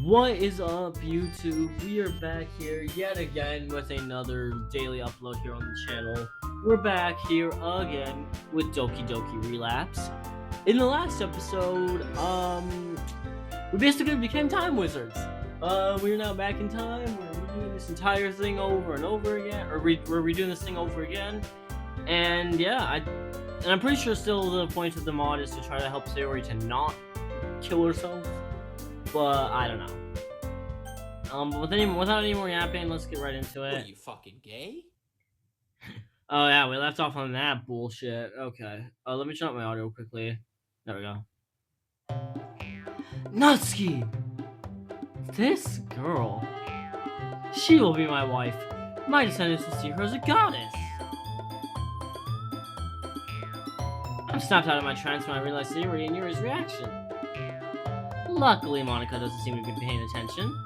What is up, YouTube? We are back here yet again with another daily upload here on the channel. We're back here again with Doki Relapse. In the last episode, we basically became time wizards. We're now back in time. We're redoing this entire thing over and over again, or we're redoing this thing over again. And yeah, I'm pretty sure still the point of the mod is to try to help Sayori to not kill herself. But I don't know. But without any more yapping, let's get right into it. What, are you fucking gay? Oh yeah, we left off on that bullshit. Okay. Let me turn up my audio quickly. There we go. Natsuki! This girl. She will be my wife. My descendants will see her as a goddess. I'm snapped out of my trance when I realized Sayori and Yuri's reaction. Luckily, Monika doesn't seem to be paying attention.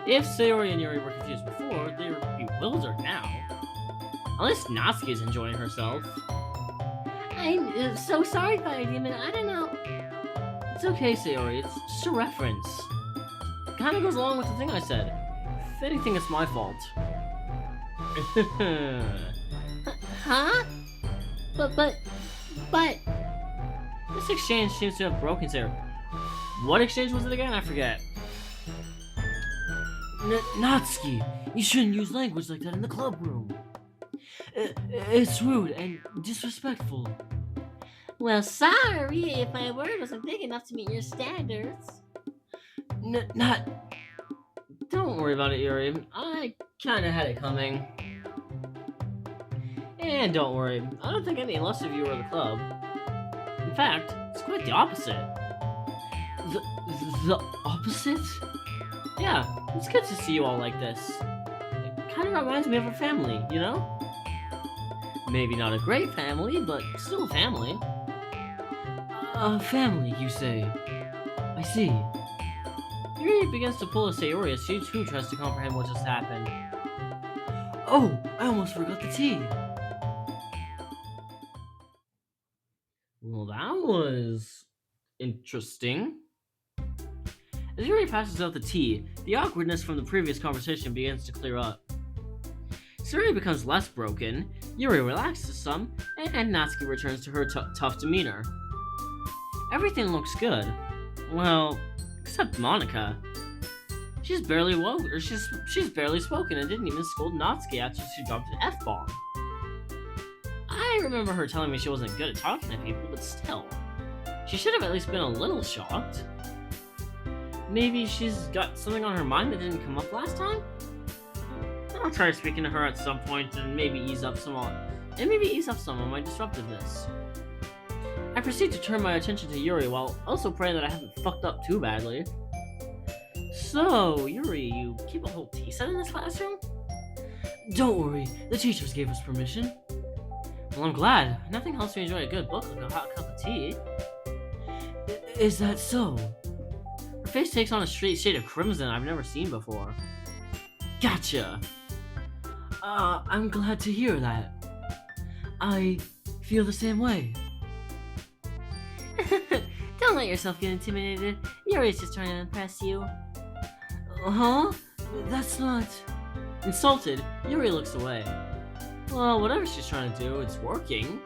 If Sayori and Yuri were confused before, they were bewildered now. At least Natsuki is enjoying herself. I'm so sorry, Fire Demon. I don't know. It's okay, Sayori. It's just a reference. It kind of goes along with the thing I said. If anything, it's my fault. Huh? But... This exchange seems to have broken, Sarah. What exchange was it again? I forget. Natsuki, you shouldn't use language like that in the club room. It's rude and disrespectful. Well, sorry if my word wasn't big enough to meet your standards. Don't worry about it, Yuri. I kinda had it coming. And don't worry, I don't think any less of you are the club. In fact, it's quite the opposite. The opposite? Yeah, it's good to see you all like this. It kind of reminds me of a family, you know? Maybe not a great family, but still a family. A family, you say? I see. Yuri begins to pull a Sayori as she too tries to comprehend what just happened. Oh, I almost forgot the tea. Well, that was interesting. As Yuri passes out the tea, the awkwardness from the previous conversation begins to clear up. Sayori becomes less broken, Yuri relaxes some, and Natsuki returns to her tough demeanor. Everything looks good. Well, except Monika. She's barely woke, or she's barely spoken and didn't even scold Natsuki after she dropped an F-bomb. I remember her telling me she wasn't good at talking to people, but still. She should have at least been a little shocked. Maybe she's got something on her mind that didn't come up last time? I'll try speaking to her at some point and maybe ease up some on my disruptiveness. I proceed to turn my attention to Yuri while also praying that I haven't fucked up too badly. So, Yuri, you keep a whole tea set in this classroom? Don't worry, the teachers gave us permission. Well, I'm glad. Nothing helps me enjoy a good book like a hot cup of tea. Is that so? Her face takes on a straight shade of crimson I've never seen before. Gotcha! I'm glad to hear that. I feel the same way. Don't let yourself get intimidated. Yuri's just trying to impress you. Huh? That's not... Insulted, Yuri looks away. Well, whatever she's trying to do, it's working.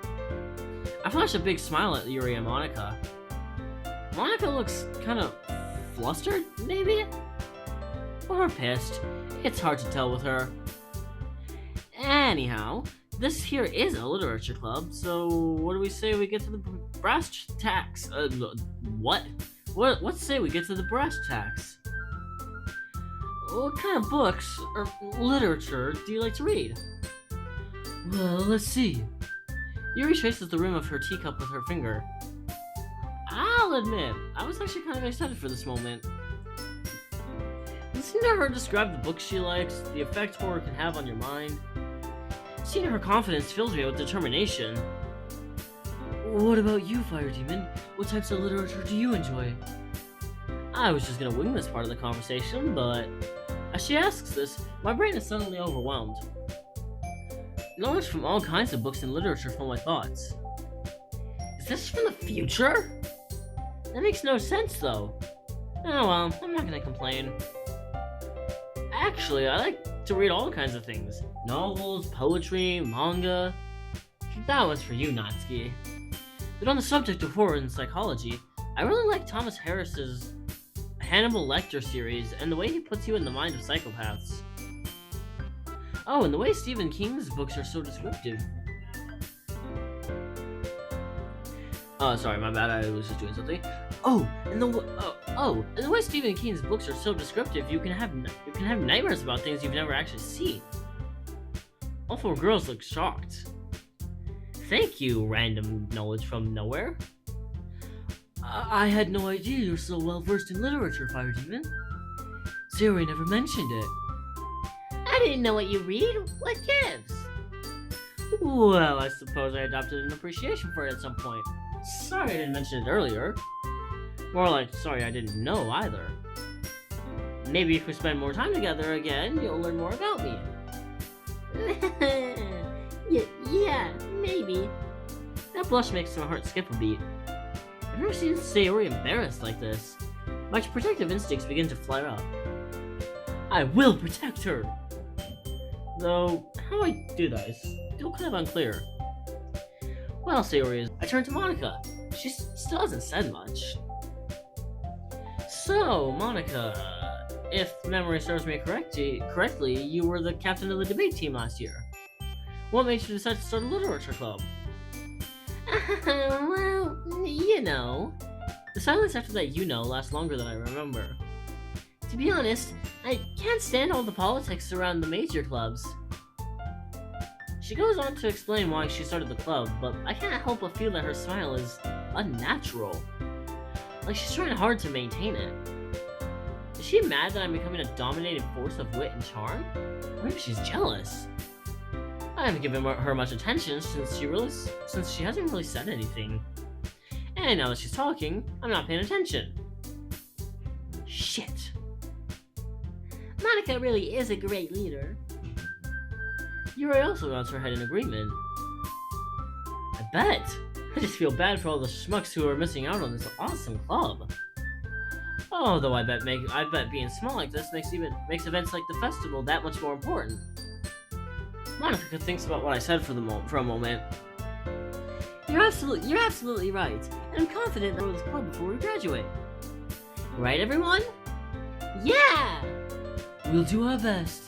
I flash a big smile at Yuri and Monika. Monika looks kind of flustered, maybe? Or pissed. It's hard to tell with her. Anyhow, this here is a literature club, so what do we say we get to the brass tacks? What? What say we get to the brass tacks? What kind of books or literature do you like to read? Well, let's see. Yuri traces the rim of her teacup with her finger. I'll admit, I was actually kind of excited for this moment. Listening to her describe the books she likes, the effect horror can have on your mind, seeing her confidence fills me with determination. What about you, Fire Demon? What types of literature do you enjoy? I was just gonna wing this part of the conversation, but as she asks this, my brain is suddenly overwhelmed. Knowledge from all kinds of books and literature fill my thoughts. Is this from the future? That makes no sense, though. Oh well, I'm not gonna complain. Actually, I like to read all kinds of things. Novels, poetry, manga. That one's for you, Natsuki. But on the subject of horror and psychology, I really like Thomas Harris's Hannibal Lecter series and the way he puts you in the mind of psychopaths. Oh, and the way Stephen King's books are so descriptive. Oh, sorry, my bad. I was just doing something. And the way Stephen King's books are so descriptive, you can have nightmares about things you've never actually seen. All four girls look shocked. Thank you, random knowledge from nowhere. I had no idea you're so well versed in literature, Fire Demon. Sayori never mentioned it. I didn't know what you read. What gives? Well, I suppose I adopted an appreciation for it at some point. Sorry I didn't mention it earlier. More like, sorry I didn't know either. Maybe if we spend more time together again, you'll learn more about me. yeah, maybe. That blush makes my heart skip a beat. I've never seen Sayori embarrassed like this. My protective instincts begin to flare up. I will protect her! Though, how I do that is still kind of unclear. Well, Sayori, I turn to Monica. She still hasn't said much. So, Monica, if memory serves me correctly, you were the captain of the debate team last year. What made you decide to start a literature club? Well, you know. The silence after that lasts longer than I remember. To be honest, I can't stand all the politics around the major clubs. She goes on to explain why she started the club, but I can't help but feel that her smile is unnatural. Like she's trying hard to maintain it. Is she mad that I'm becoming a dominating force of wit and charm? Or maybe she's jealous. I haven't given her much attention since she hasn't really said anything. And now that she's talking, I'm not paying attention. Shit. Monica really is a great leader. Yuri also nods her head in agreement. I bet. I just feel bad for all the schmucks who are missing out on this awesome club. Although I bet being small like this makes events like the festival that much more important. Monica thinks about what I said for a moment. You're absolutely right, and I'm confident that we'll this club before we graduate. Right, everyone? Yeah! We'll do our best.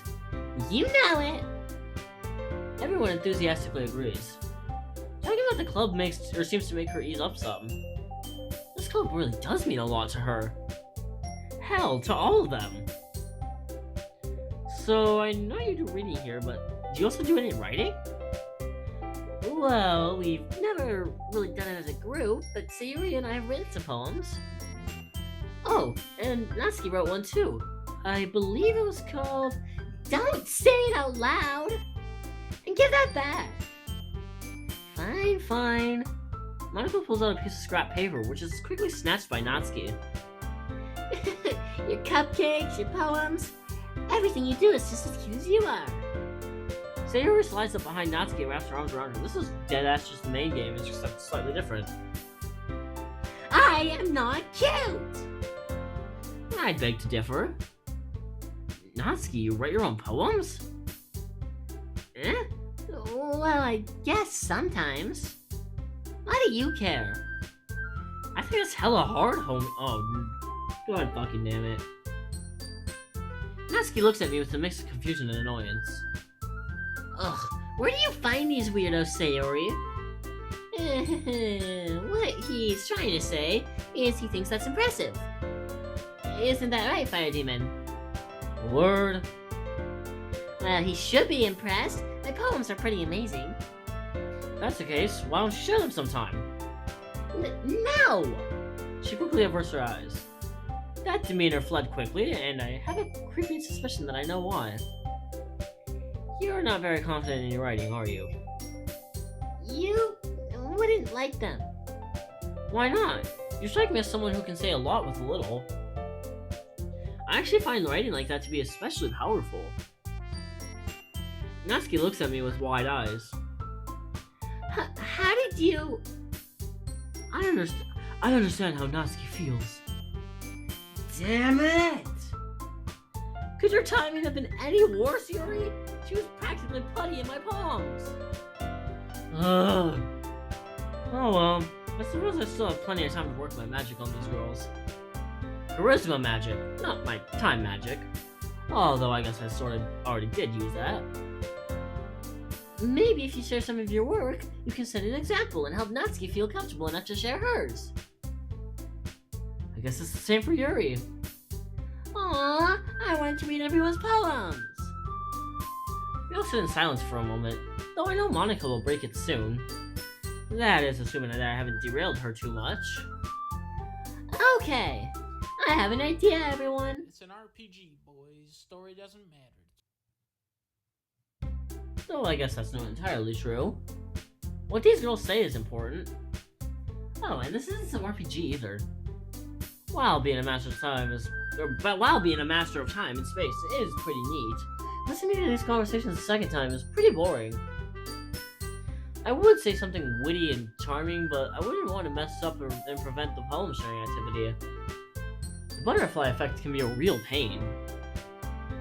You know it. Everyone enthusiastically agrees. Talking about the club seems to make her ease up some. This club really does mean a lot to her. Hell, to all of them. So, I know you do reading here, but do you also do any writing? Well, we've never really done it as a group, but Sayuri and I have written some poems. Oh, and Natsuki wrote one too. I believe it was called Don't Say It Out Loud! And give that back! Fine. Monica pulls out a piece of scrap paper, which is quickly snatched by Natsuki. Your cupcakes, your poems, everything you do is just as cute as you are. Sayori slides up behind Natsuki and wraps her arms around her. This is deadass just the main game, it's just slightly different. I am not cute! I beg to differ. Natsuki, you write your own poems? Eh? Well, I guess sometimes. Why do you care? I think it's hella hard, homie. Oh, god fucking damn it. Natsuki looks at me with a mix of confusion and annoyance. Ugh, where do you find these weirdos, Sayori? What he's trying to say is he thinks that's impressive. Isn't that right, Fire Demon? Word. Well, he should be impressed. My poems are pretty amazing. If that's the case, why don't you share them sometime? No! She quickly averts her eyes. That demeanor fled quickly, and I have a creepy suspicion that I know why. You're not very confident in your writing, are you? You wouldn't like them. Why not? You strike me as someone who can say a lot with a little. I actually find writing like that to be especially powerful. Natsuki looks at me with wide eyes. How did you... I understand. I understand how Natsuki feels. Damn it! Could your timing have been any worse, Yuri? She was practically putty in my palms. Ugh. Oh well, I suppose I still have plenty of time to work my magic on these girls. Charisma magic, not my time magic. Although I guess I sort of already did use that. Maybe if you share some of your work, you can set an example and help Natsuki feel comfortable enough to share hers. I guess it's the same for Yuri. Aww, I want to read everyone's poems. We all sit in silence for a moment, though I know Monica will break it soon. That is, assuming that I haven't derailed her too much. Okay, I have an idea, everyone. It's an RPG, boys. Story doesn't matter. Though I guess that's not entirely true. What these girls say is important. Oh, and this isn't some RPG either. While being a master of time and space is pretty neat, listening to these conversations a second time is pretty boring. I would say something witty and charming, but I wouldn't want to mess up and prevent the poem sharing activity. The butterfly effect can be a real pain,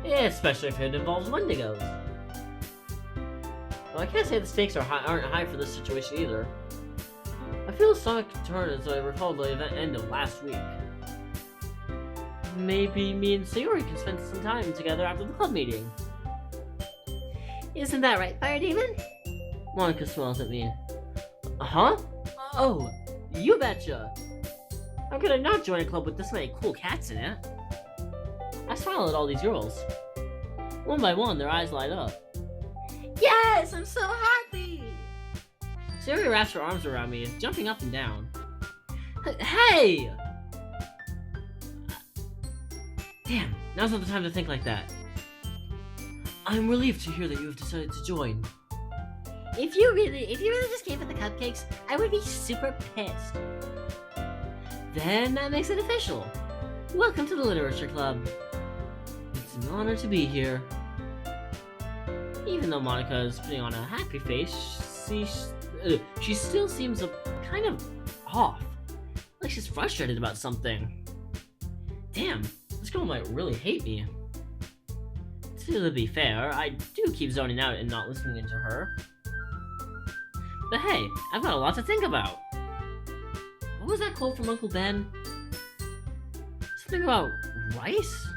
especially if it involves Wendigos. Well, I can't say the stakes aren't high for this situation either. I feel Sonic turned as I recall the event end of last week. Maybe me and Sayori can spend some time together after the club meeting. Isn't that right, Fire Demon? Monica smiles at me. Huh? Oh, you betcha! How could I not join a club with this many cool cats in it? I smile at all these girls. One by one, their eyes light up. Yes, I'm so happy! Sayori wraps her arms around me, jumping up and down. Hey! Damn, now's not the time to think like that. I'm relieved to hear that you have decided to join. If you really just came for the cupcakes, I would be super pissed. Then that makes it official. Welcome to the Literature Club. It's an honor to be here. Even though Monica is putting on a happy face, she still seems kind of off. Like she's frustrated about something. Damn, this girl might really hate me. To be fair, I do keep zoning out and not listening to her. But hey, I've got a lot to think about. What was that quote from Uncle Ben? Something about rice?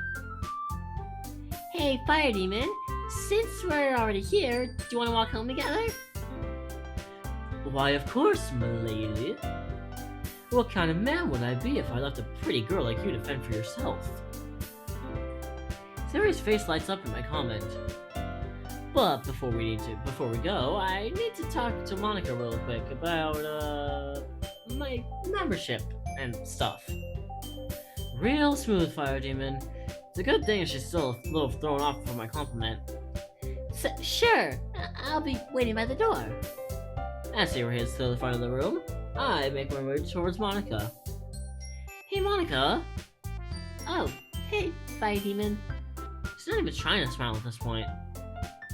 Hey, Fire Demon, since we're already here, do you want to walk home together? Why, of course, m'lady. What kind of man would I be if I left a pretty girl like you to fend for yourself? Sayori's face lights up at my comment. But before we go, I need to talk to Monica real quick about, my membership and stuff. Real smooth, Fire Demon. It's a good thing she's still a little thrown off for my compliment. Sure, I'll be waiting by the door. As Sayori heads to the front of the room, I make my way towards Monica. Hey, Monica. Oh, hey, Fire Demon. She's not even trying to smile at this point.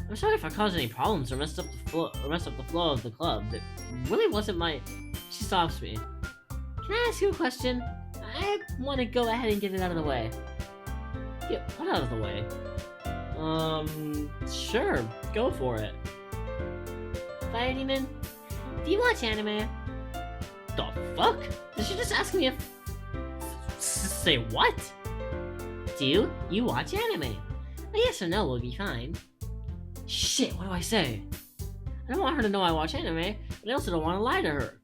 I'm sorry if I caused any problems or messed up the flow of the club. It really wasn't my... She stops me. Can I ask you a question? I want to go ahead and get it out of the way. Yeah, what out of the way? Sure, go for it. Fire Demon, do you watch anime? The fuck? Did she just ask me if... Say what? Do you watch anime? A yes or no will be fine. Shit, what do I say? I don't want her to know I watch anime, but I also don't want to lie to her.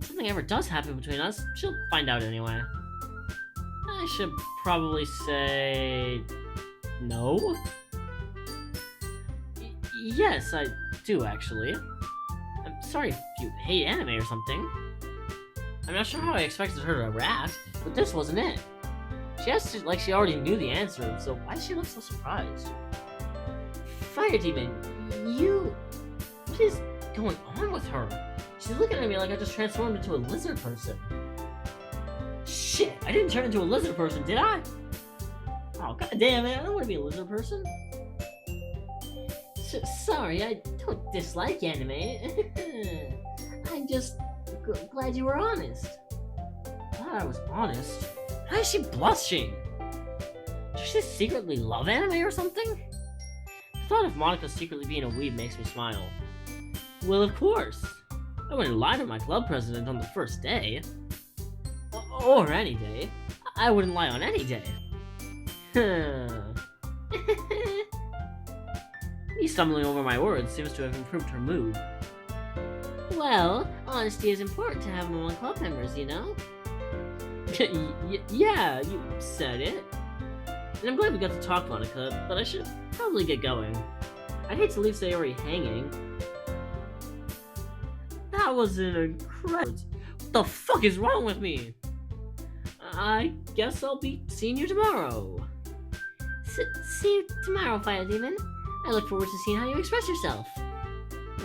If something ever does happen between us, she'll find out anyway. I should probably say... no? Yes, I do actually. I'm sorry if you hate anime or something. I'm not sure how I expected her to react, but this wasn't it. She asked like she already knew the answer, so why does she look so surprised? Fire Demon, what is going on with her? She's looking at me like I just transformed into a lizard person. Shit, I didn't turn into a lizard person, did I? Oh, god damn it, I don't want to be a lizard person. Sorry, I don't dislike anime. I'm just glad you were honest. thought I was honest. Why is she blushing? Does she secretly love anime or something? The thought of Monica secretly being a weeb makes me smile. Well, of course. I wouldn't lie to my club president on the first day. Or any day. I wouldn't lie on any day. Me stumbling over my words seems to have improved her mood. Well, honesty is important to have among club members, you know? Yeah, you said it. And I'm glad we got to talk, Monica, but I should probably get going. I'd hate to leave Sayori hanging. That was an incredible... What the fuck is wrong with me? I guess I'll be seeing you tomorrow. See you tomorrow, Fire Demon. I look forward to seeing how you express yourself.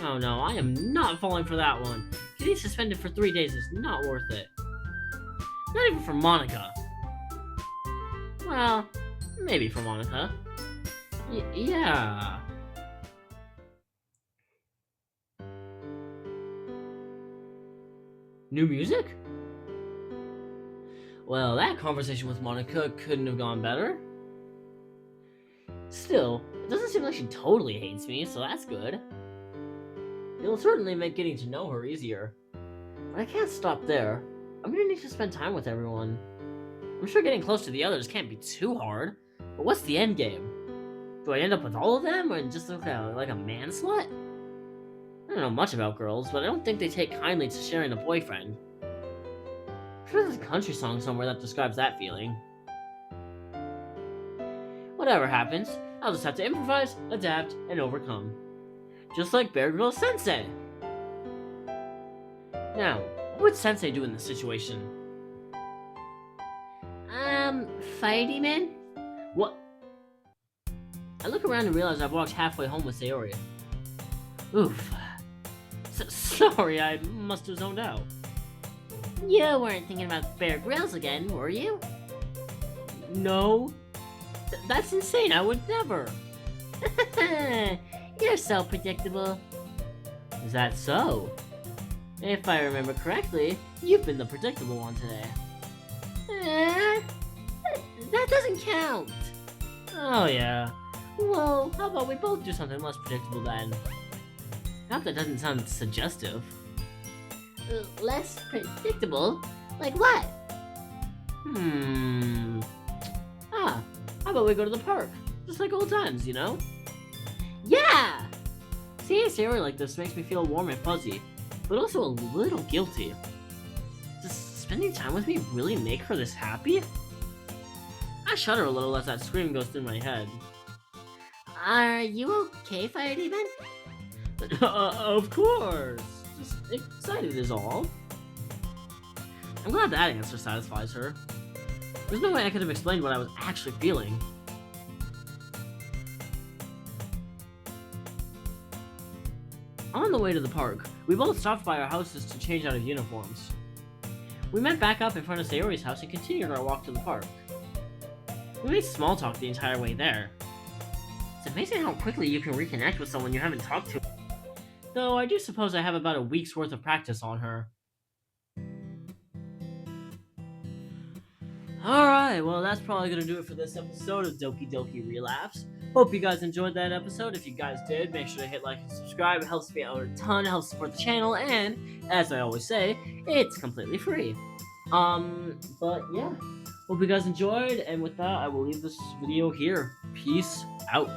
Oh no, I am not falling for that one. Getting suspended for 3 days is not worth it. Not even for Monica. Well, maybe for Monica. Yeah. New music? Well, that conversation with Monica couldn't have gone better. Still, it doesn't seem like she totally hates me, so that's good. It'll certainly make getting to know her easier. But I can't stop there. I'm gonna need to spend time with everyone. I'm sure getting close to the others can't be too hard, but what's the end game? Do I end up with all of them, or just look like a man slut? I don't know much about girls, but I don't think they take kindly to sharing a boyfriend. I'm sure there's a country song somewhere that describes that feeling. Whatever happens, I'll just have to improvise, adapt, and overcome. Just like Bear Grylls Sensei! Now, what would Sensei do in this situation? Fire Demon? What? I look around and realize I've walked halfway home with Sayori. Oof. Sorry, I must have zoned out. You weren't thinking about Bear Grylls again, were you? No. That's insane, I would never. You're so predictable. Is that so? If I remember correctly, you've been the predictable one today. That doesn't count. Oh yeah. Well, how about we both do something less predictable then? I hope that doesn't sound suggestive. Less predictable? Like what? How about we go to the park? Just like old times, you know? Yeah! Seeing Sayori like this makes me feel warm and fuzzy, but also a little guilty. Does spending time with me really make her this happy? I shudder a little as that scream goes through my head. Are you okay, Fire Demon? Of course! Just excited is all. I'm glad that answer satisfies her. There's no way I could have explained what I was actually feeling. On the way to the park, we both stopped by our houses to change out of uniforms. We met back up in front of Sayori's house and continued our walk to the park. We made small talk the entire way there. It's amazing how quickly you can reconnect with someone you haven't talked to. Though I do suppose I have about a week's worth of practice on her. Alright, well that's probably going to do it for this episode of Doki Doki Relapse. Hope you guys enjoyed that episode. If you guys did, make sure to hit like and subscribe. It helps me out a ton, it helps support the channel, and as I always say, it's completely free. But yeah, hope you guys enjoyed, and with that, I will leave this video here. Peace out.